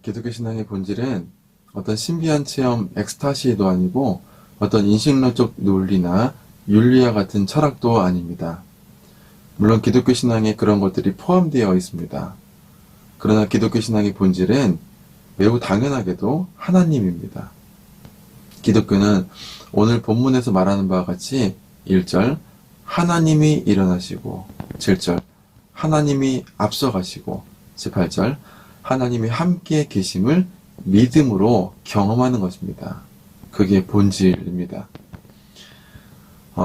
기독교 신앙의 본질은 어떤 신비한 체험, 엑스타시도 아니고 어떤 인식론적 논리나 윤리와 같은 철학도 아닙니다. 물론 기독교 신앙에 그런 것들이 포함되어 있습니다. 그러나 기독교 신앙의 본질은 매우 당연하게도 하나님입니다. 기독교는 오늘 본문에서 말하는 바와 같이 1절 하나님이 일어나시고 7절 하나님이 앞서가시고 18절 하나님이 함께 계심을 믿음으로 경험하는 것입니다. 그게 본질입니다.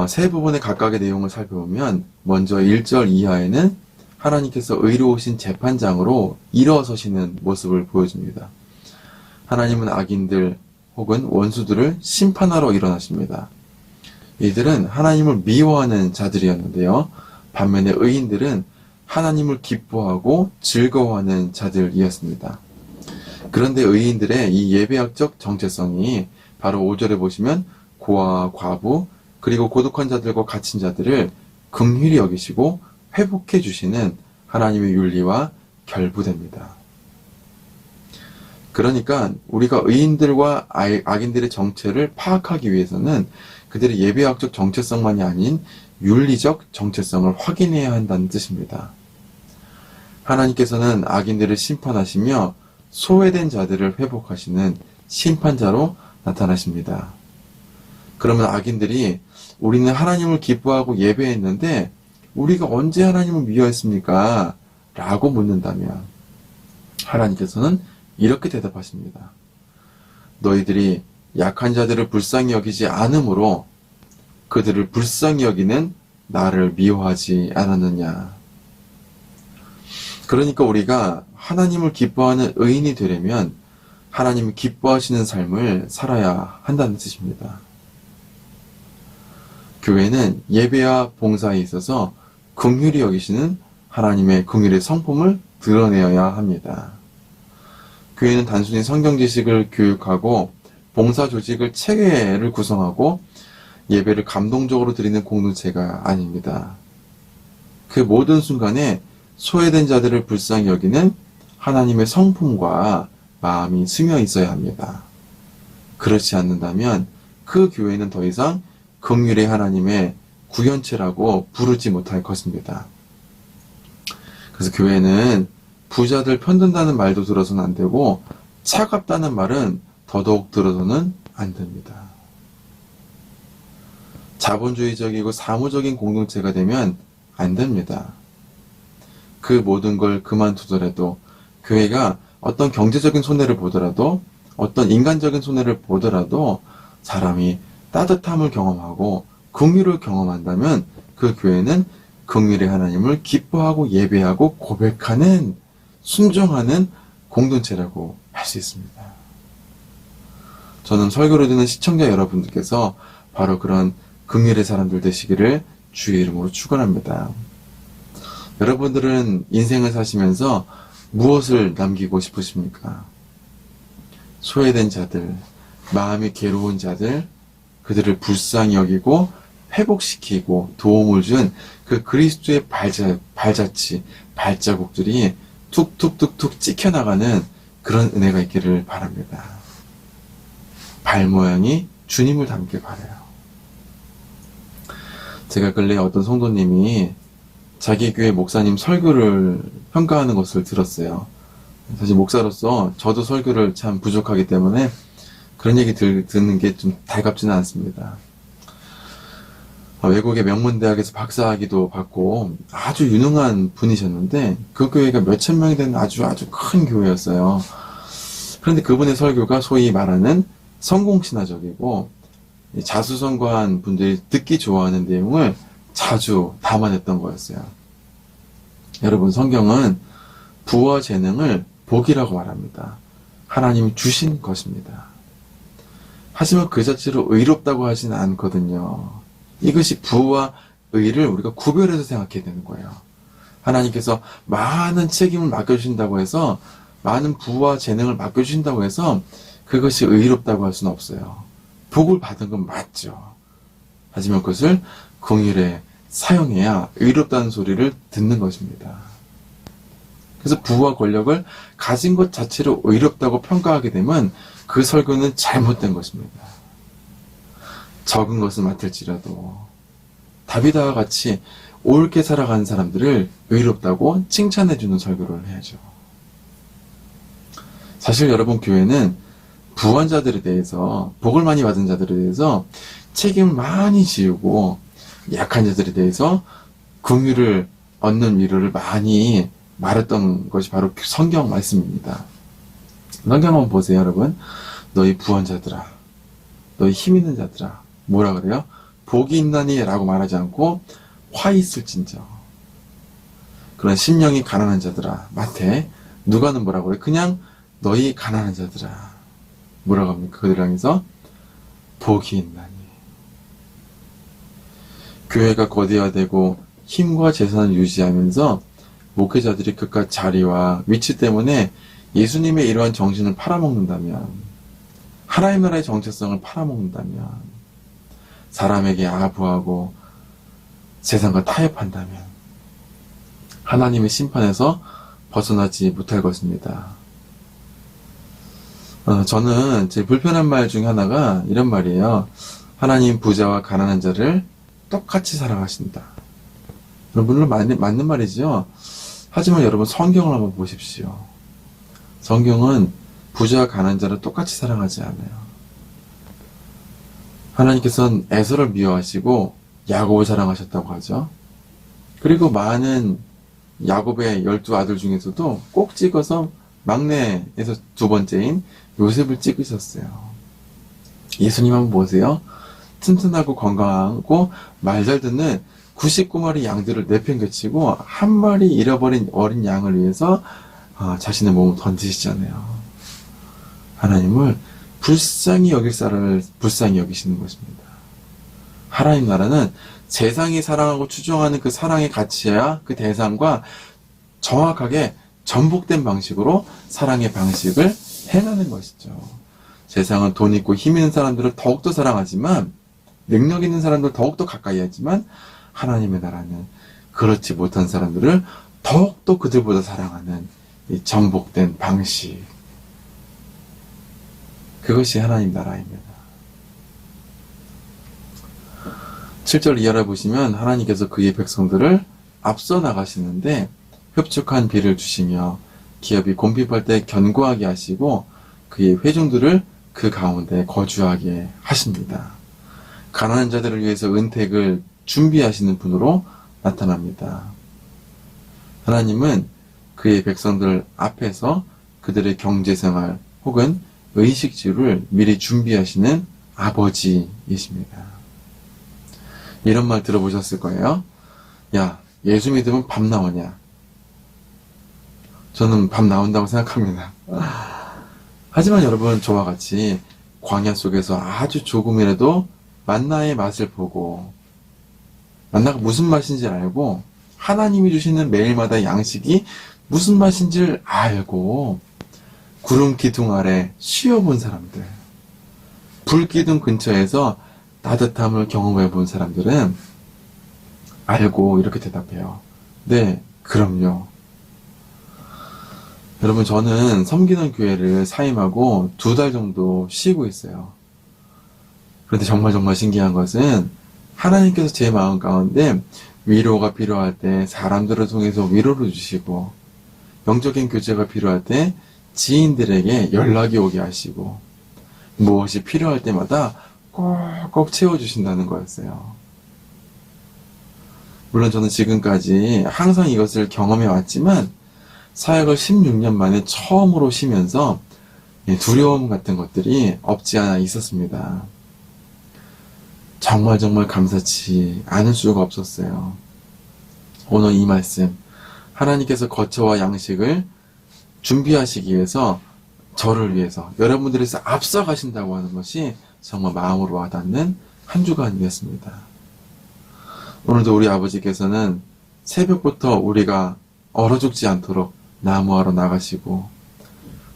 세 부분의 각각의 내용을 살펴보면 먼저 1절 이하에는 하나님께서 의로우신 재판장으로 일어서시는 모습을 보여줍니다. 하나님은 악인들 혹은 원수들을 심판하러 일어나십니다. 이들은 하나님을 미워하는 자들이었는데요. 반면에 의인들은 하나님을 기뻐하고 즐거워하는 자들이었습니다. 그런데 의인들의 이 예배학적 정체성이 바로 5절에 보시면 고아와 과부 그리고 고독한 자들과 갇힌 자들을 긍휼히 여기시고 회복해 주시는 하나님의 윤리와 결부됩니다. 그러니까 우리가 의인들과 악인들의 정체를 파악하기 위해서는 그들의 예배학적 정체성만이 아닌 윤리적 정체성을 확인해야 한다는 뜻입니다. 하나님께서는 악인들을 심판하시며 소외된 자들을 회복하시는 심판자로 나타나십니다. 그러면 악인들이 우리는 하나님을 기뻐하고 예배했는데 우리가 언제 하나님을 미워했습니까? 라고 묻는다면 하나님께서는 이렇게 대답하십니다. 너희들이 약한 자들을 불쌍히 여기지 않으므로 그들을 불쌍히 여기는 나를 미워하지 않았느냐. 그러니까 우리가 하나님을 기뻐하는 의인이 되려면 하나님이 기뻐하시는 삶을 살아야 한다는 뜻입니다. 교회는 예배와 봉사에 있어서 긍휼히 여기시는 하나님의 긍휼의 성품을 드러내어야 합니다. 교회는 단순히 성경 지식을 교육하고 봉사 조직을 체계를 구성하고 예배를 감동적으로 드리는 공동체가 아닙니다. 그 모든 순간에 소외된 자들을 불쌍히 여기는 하나님의 성품과 마음이 스며 있어야 합니다. 그렇지 않는다면 그 교회는 더 이상 긍휼의 하나님의 구현체라고 부르지 못할 것입니다. 그래서 교회는 부자들 편든다는 말도 들어서는 안 되고 차갑다는 말은 더더욱 들어서는 안 됩니다. 자본주의적이고 사무적인 공동체가 되면 안 됩니다. 그 모든 걸 그만두더라도 교회가 어떤 경제적인 손해를 보더라도 어떤 인간적인 손해를 보더라도 사람이 따뜻함을 경험하고 긍휼을 경험한다면 그 교회는 긍휼의 하나님을 기뻐하고 예배하고 고백하는 순종하는 공동체라고 할 수 있습니다. 저는 설교를 듣는 시청자 여러분들께서 바로 그런 긍휼의 사람들 되시기를 주의 이름으로 축원합니다. 여러분들은 인생을 사시면서 무엇을 남기고 싶으십니까? 소외된 자들, 마음이 괴로운 자들, 그들을 불쌍히 여기고 회복시키고 도움을 준 그 그리스도의 발자취, 발자국들이 툭툭툭툭 찍혀나가는 그런 은혜가 있기를 바랍니다. 발 모양이 주님을 닮길 바라요. 제가 근래에 어떤 성도님이 자기 교회 목사님 설교를 평가하는 것을 들었어요. 사실 목사로서 저도 설교를 참 부족하기 때문에 그런 얘기 듣는 게 좀 달갑지는 않습니다. 외국의 명문대학에서 박사학위도 받고 아주 유능한 분이셨는데 그 교회가 몇천 명이 되는 아주 큰 교회였어요. 그런데 그분의 설교가 소위 말하는 성공신화적이고 자수성가한 분들이 듣기 좋아하는 내용을 자주 담아냈던 거였어요. 여러분, 성경은 부와 재능을 복이라고 말합니다. 하나님이 주신 것입니다. 하지만 그 자체로 의롭다고 하지는 않거든요. 이것이 부와 의를 우리가 구별해서 생각해야 되는 거예요. 하나님께서 많은 책임을 맡겨주신다고 해서 많은 부와 재능을 맡겨주신다고 해서 그것이 의롭다고 할 수는 없어요. 복을 받은 건 맞죠. 하지만 그것을 긍휼에 사용해야 의롭다는 소리를 듣는 것입니다. 그래서 부와 권력을 가진 것 자체로 의롭다고 평가하게 되면 그 설교는 잘못된 것입니다. 적은 것을 맡을지라도 다윗과 같이 옳게 살아가는 사람들을 의롭다고 칭찬해주는 설교를 해야죠. 사실 여러분, 교회는 부한 자들에 대해서, 복을 많이 받은 자들에 대해서 책임을 많이 지우고 약한 자들에 대해서 긍휼을 얻는 위로를 많이 말했던 것이 바로 성경 말씀입니다. 성경 한번 보세요, 여러분. 너희 부한 자들아, 너희 힘 있는 자들아, 뭐라 그래요? 복이 있나니 라고 말하지 않고 화 있을진저, 그런 심령이 가난한 자들아. 마태, 누가는 뭐라고 그래요? 그냥 너희 가난한 자들아. 뭐라고 합니까? 그들을 향해서 복이 있나니. 교회가 거대화되고 힘과 재산을 유지하면서 목회자들이 그깟 자리와 위치 때문에 예수님의 이러한 정신을 팔아먹는다면, 하나님 나라의 정체성을 팔아먹는다면, 사람에게 아부하고 세상과 타협한다면 하나님의 심판에서 벗어나지 못할 것입니다. 저는 제 불편한 말 중에 하나가 이런 말이에요. 하나님 부자와 가난한 자를 똑같이 사랑하신다. 물론 맞는 말이죠. 하지만 여러분, 성경을 한번 보십시오. 성경은 부자와 가난한 자를 똑같이 사랑하지 않아요. 하나님께서는 에서를 미워하시고 야곱을 사랑하셨다고 하죠. 그리고 많은 야곱의 12아들 중에서도 꼭 찍어서 막내에서 두 번째인 요셉을 찍으셨어요. 예수님 한번 보세요. 튼튼하고 건강하고 말 잘 듣는 99마리 양들을 내팽개치고 한 마리 잃어버린 어린 양을 위해서 자신의 몸을 던지시잖아요. 하나님을 불쌍히 여길 사람을 불쌍히 여기시는 것입니다. 하나님 나라는 세상이 사랑하고 추종하는 그 사랑의 가치야 그 대상과 정확하게 전복된 방식으로 사랑의 방식을 행하는 것이죠. 세상은 돈 있고 힘 있는 사람들을 더욱더 사랑하지만, 능력 있는 사람들을 더욱더 가까이 하지만, 하나님의 나라는 그렇지 못한 사람들을 더욱더 그들보다 사랑하는 이 전복된 방식, 그것이 하나님 나라입니다. 7절 이하를 보시면 하나님께서 그의 백성들을 앞서 나가시는데 흡축한 비를 주시며 기업이 곰핍할 때 견고하게 하시고 그의 회중들을 그 가운데 거주하게 하십니다. 가난한 자들을 위해서 은택을 준비하시는 분으로 나타납니다. 하나님은 그의 백성들 앞에서 그들의 경제생활 혹은 의식주를 미리 준비하시는 아버지이십니다. 이런 말 들어보셨을 거예요. 야, 예수 믿으면 밥 나오냐? 저는 밥 나온다고 생각합니다. 하지만 여러분, 저와 같이 광야 속에서 아주 조금이라도 만나의 맛을 보고 만나가 무슨 맛인지 알고 하나님이 주시는 매일마다 양식이 무슨 맛인지를 알고 구름 기둥 아래 쉬어본 사람들, 불 기둥 근처에서 따뜻함을 경험해 본 사람들은 알고 이렇게 대답해요. 네, 그럼요. 여러분, 저는 섬기는 교회를 사임하고 2달 정도 쉬고 있어요. 그런데 정말 신기한 것은 하나님께서 제 마음 가운데 위로가 필요할 때 사람들을 통해서 위로를 주시고, 영적인 교제가 필요할 때 지인들에게 연락이 오게 하시고, 무엇이 필요할 때마다 꼭꼭 채워주신다는 거였어요. 물론 저는 지금까지 항상 이것을 경험해 왔지만 사역을 16년 만에 처음으로 쉬면서 두려움 같은 것들이 없지 않아 있었습니다. 정말 감사치 않을 수가 없었어요. 오늘 이 말씀, 하나님께서 거처와 양식을 준비하시기 위해서 저를 위해서 여러분들에서 앞서 가신다고 하는 것이 정말 마음으로 와닿는 한 주간이었습니다. 오늘도 우리 아버지께서는 새벽부터 우리가 얼어 죽지 않도록 나무하러 나가시고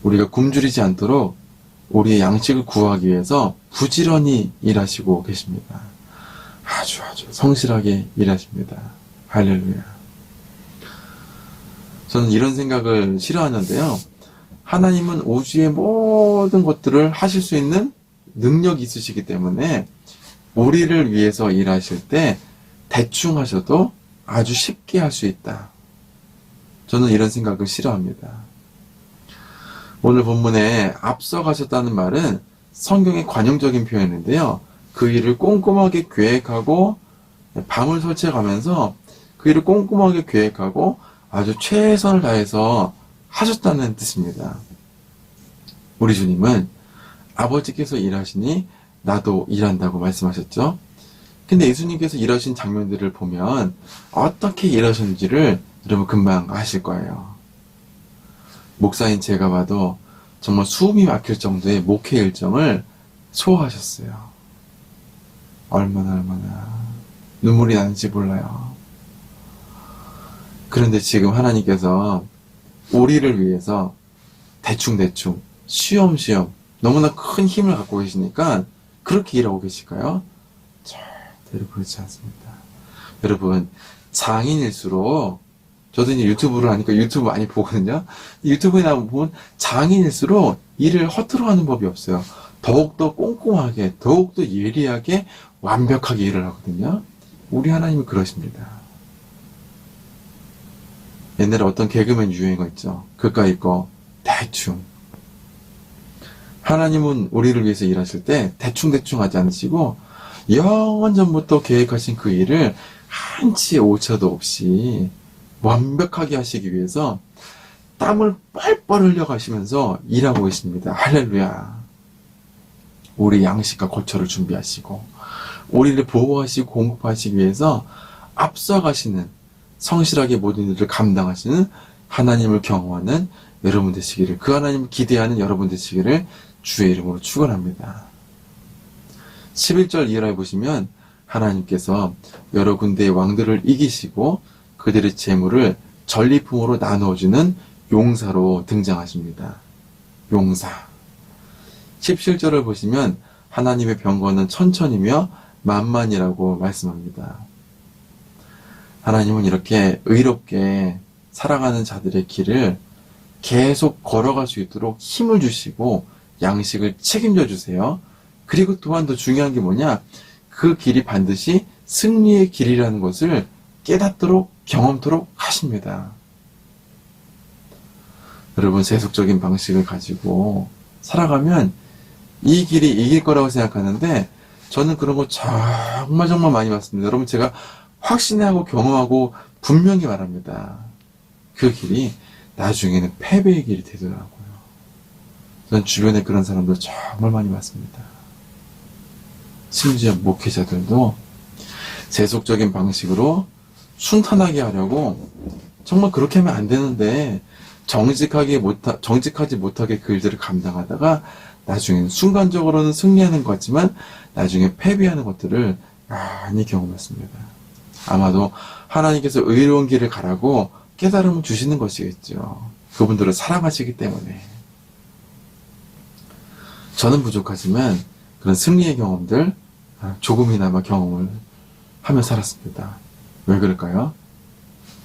우리가 굶주리지 않도록 우리의 양식을 구하기 위해서 부지런히 일하시고 계십니다. 아주 성실하게 일하십니다. 할렐루야. 저는 이런 생각을 싫어하는데요. 하나님은 우주의 모든 것들을 하실 수 있는 능력이 있으시기 때문에 우리를 위해서 일하실 때 대충 하셔도 아주 쉽게 할 수 있다. 저는 이런 생각을 싫어합니다. 오늘 본문에 앞서가셨다는 말은 성경의 관용적인 표현인데요. 그 일을 꼼꼼하게 계획하고 밤을 설치해가면서 그 일을 꼼꼼하게 계획하고 아주 최선을 다해서 하셨다는 뜻입니다. 우리 주님은 아버지께서 일하시니 나도 일한다고 말씀하셨죠. 근데 예수님께서 일하신 장면들을 보면 어떻게 일하셨는지를 여러분 금방 아실 거예요. 목사인 제가 봐도 정말 숨이 막힐 정도의 목회 일정을 소화하셨어요. 얼마나 눈물이 나는지 몰라요. 그런데 지금 하나님께서 우리를 위해서 대충대충 쉬엄쉬엄 너무나 큰 힘을 갖고 계시니까 그렇게 일하고 계실까요? 절대로 그렇지 않습니다. 여러분, 장인일수록 저도 이제 유튜브를 하니까 유튜브 많이 보거든요. 유튜브에 나오면 장인일수록 일을 허투루 하는 법이 없어요. 더욱더 꼼꼼하게, 더욱더 예리하게, 완벽하게 일을 하거든요. 우리 하나님은 그러십니다. 옛날에 어떤 개그맨 유행어 있죠. 그까이 거 대충. 하나님은 우리를 위해서 일하실 때 대충대충 하지 않으시고 영원 전부터 계획하신 그 일을 한치의 오차도 없이 완벽하게 하시기 위해서 땀을 뻘뻘 흘려가시면서 일하고 계십니다. 할렐루야. 우리 양식과 고초를 준비하시고 우리를 보호하시고 공급하시기 위해서 앞서가시는 성실하게 모든 일을 감당하시는 하나님을 경험하는 여러분 되시기를, 그 하나님을 기대하는 여러분 되시기를 주의 이름으로 축원합니다. 11절 이하에 보시면 하나님께서 여러 군데의 왕들을 이기시고 그들의 재물을 전리품으로 나누어주는 용사로 등장하십니다. 용사. 17절을 보시면 하나님의 병거는 천천히며 만만이라고 말씀합니다. 하나님은 이렇게 의롭게 살아가는 자들의 길을 계속 걸어갈 수 있도록 힘을 주시고 양식을 책임져 주세요. 그리고 또한 더 중요한 게 뭐냐? 그 길이 반드시 승리의 길이라는 것을 깨닫도록 경험토록 하십니다. 여러분, 세속적인 방식을 가지고 살아가면 이 길이 이길 거라고 생각하는데 저는 그런 거 정말 많이 봤습니다. 여러분, 제가 확신하고 경험하고 분명히 말합니다. 그 길이 나중에는 패배의 길이 되더라고요. 전 주변에 그런 사람들 정말 많이 봤습니다. 심지어 목회자들도 세속적인 방식으로 순탄하게 하려고 정말 그렇게 하면 안 되는데 정직하지 못하게 그 일들을 감당하다가 나중에는 순간적으로는 승리하는 것 같지만 나중에 패배하는 것들을 많이 경험했습니다. 아마도 하나님께서 의로운 길을 가라고 깨달음을 주시는 것이겠죠. 그분들을 사랑하시기 때문에. 저는 부족하지만 그런 승리의 경험들 조금이나마 경험을 하며 살았습니다. 왜 그럴까요?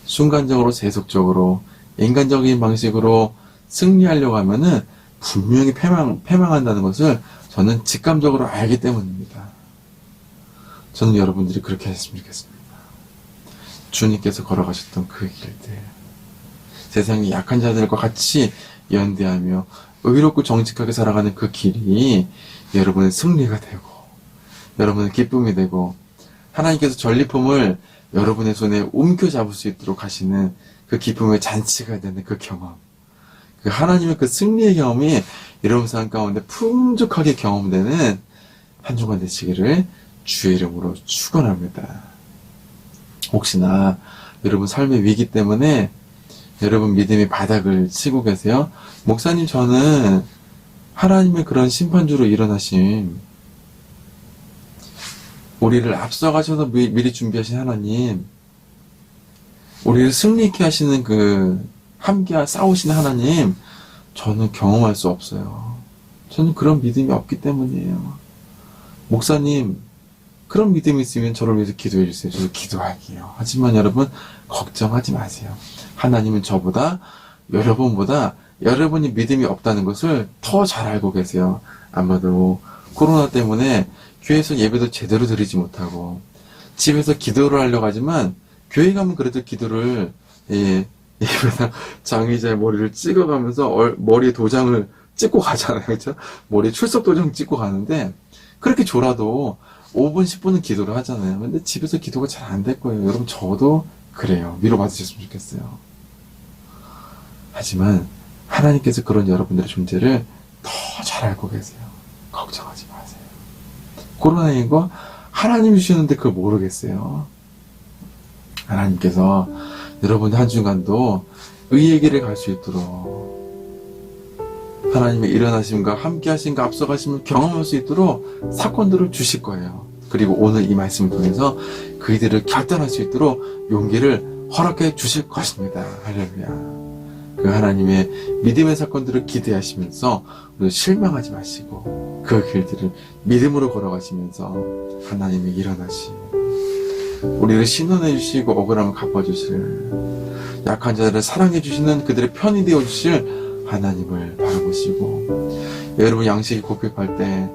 순간적으로 세속적으로 인간적인 방식으로 승리하려고 하면은 분명히 패망한다는 것을 저는 직감적으로 알기 때문입니다. 저는 여러분들이 그렇게 하셨으면 좋겠습니다. 주님께서 걸어가셨던 그 길들, 세상의 약한 자들과 같이 연대하며 의롭고 정직하게 살아가는 그 길이 여러분의 승리가 되고 여러분의 기쁨이 되고 하나님께서 전리품을 여러분의 손에 움켜잡을 수 있도록 하시는 그 기쁨의 잔치가 되는 그 경험, 그 하나님의 그 승리의 경험이 여러분 삶 가운데 풍족하게 경험되는 한 주간 되시기를 주의 이름으로 축원합니다. 혹시나 여러분 삶의 위기 때문에 여러분 믿음의 바닥을 치고 계세요? 목사님, 저는 하나님의 그런 심판주로 일어나신 우리를 앞서가셔서 미리 준비하신 하나님, 우리를 승리 있게 하시는 그 함께 싸우시는 하나님, 저는 경험할 수 없어요. 저는 그런 믿음이 없기 때문이에요. 목사님, 그런 믿음이 있으면 저를 위해서 기도해 주세요. 저도 기도할게요. 하지만 여러분, 걱정하지 마세요. 하나님은 저보다 여러분보다 여러분이 믿음이 없다는 것을 더 잘 알고 계세요. 아마도 코로나 때문에 교회에서 예배도 제대로 드리지 못하고 집에서 기도를 하려고 하지만 교회 가면 그래도 기도를 예배당 장의자의 머리를 찍어가면서 머리에 도장을 찍고 가잖아요. 그렇죠? 머리에 출석 도장 찍고 가는데 그렇게 졸아도 5분, 10분은 기도를 하잖아요. 근데 집에서 기도가 잘 안 될 거예요. 여러분 저도 그래요. 위로받으셨으면 좋겠어요. 하지만 하나님께서 그런 여러분들의 존재를 더 잘 알고 계세요. 걱정하지 마세요. 코로나19 하나님이 주셨는데 그걸 모르겠어요. 하나님께서 여러분의 한순간도 의의 길을 갈 수 있도록 하나님의 일어나심과 함께 하심과 앞서가심을 경험할 수 있도록 사건들을 주실 거예요. 그리고 오늘 이 말씀을 통해서 그이들을 결단할 수 있도록 용기를 허락해 주실 것입니다. 할렐루야. 그 하나님의 믿음의 사건들을 기대하시면서 우리 실망하지 마시고 그 길들을 믿음으로 걸어가시면서 하나님의 일어나심, 우리를 신원해 주시고 억울함을 갚아주실, 약한 자들을 사랑해 주시는 그들의 편이 되어 주실 하나님을 바라보시고, 여러분 양식이 고백할 때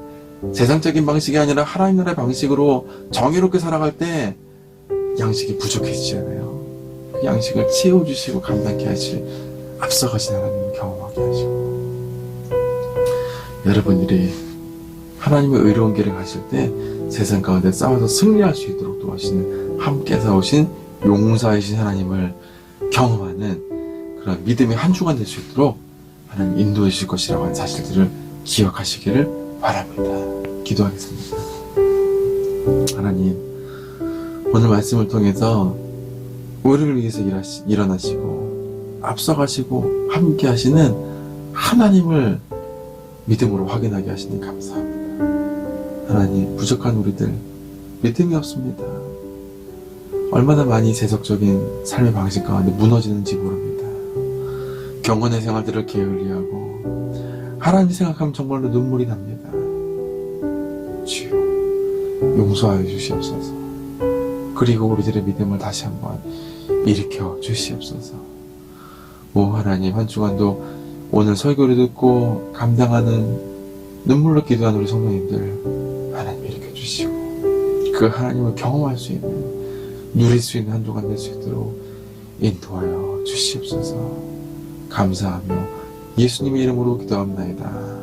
세상적인 방식이 아니라 하나님 나라의 방식으로 정의롭게 살아갈 때 양식이 부족해지잖아요. 그 양식을 채워주시고 감당케 하실 앞서가신 하나님을 경험하게 하시고, 여러분들이 하나님의 의로운 길을 가실 때 세상 가운데 싸워서 승리할 수 있도록 도와주시는, 함께 싸우신 용사이신 하나님을 경험하는 그런 믿음의 한 주간 될 수 있도록 하나님 인도해 주실 것이라고 하는 사실들을 기억하시기를 바랍니다. 기도하겠습니다. 하나님, 오늘 말씀을 통해서 우리를 위해서 일어나시고 앞서가시고 함께 하시는 하나님을 믿음으로 확인하게 하시니 감사합니다. 하나님, 부족한 우리들 믿음이 없습니다. 얼마나 많이 세속적인 삶의 방식 가운데 무너지는지 모릅니다. 경건의 생활들을 게을리하고 하나님 생각하면 정말로 눈물이 납니다. 주여, 용서하여 주시옵소서. 그리고 우리들의 믿음을 다시 한번 일으켜 주시옵소서. 오 하나님, 한 주간도 오늘 설교를 듣고 감당하는 눈물로 기도하는 우리 성도님들 하나님 일으켜 주시고 그 하나님을 경험할 수 있는, 누릴 수 있는 한 주간 될 수 있도록 인도하여 주시옵소서. 감사하며 예수님의 이름으로 기도합나이다.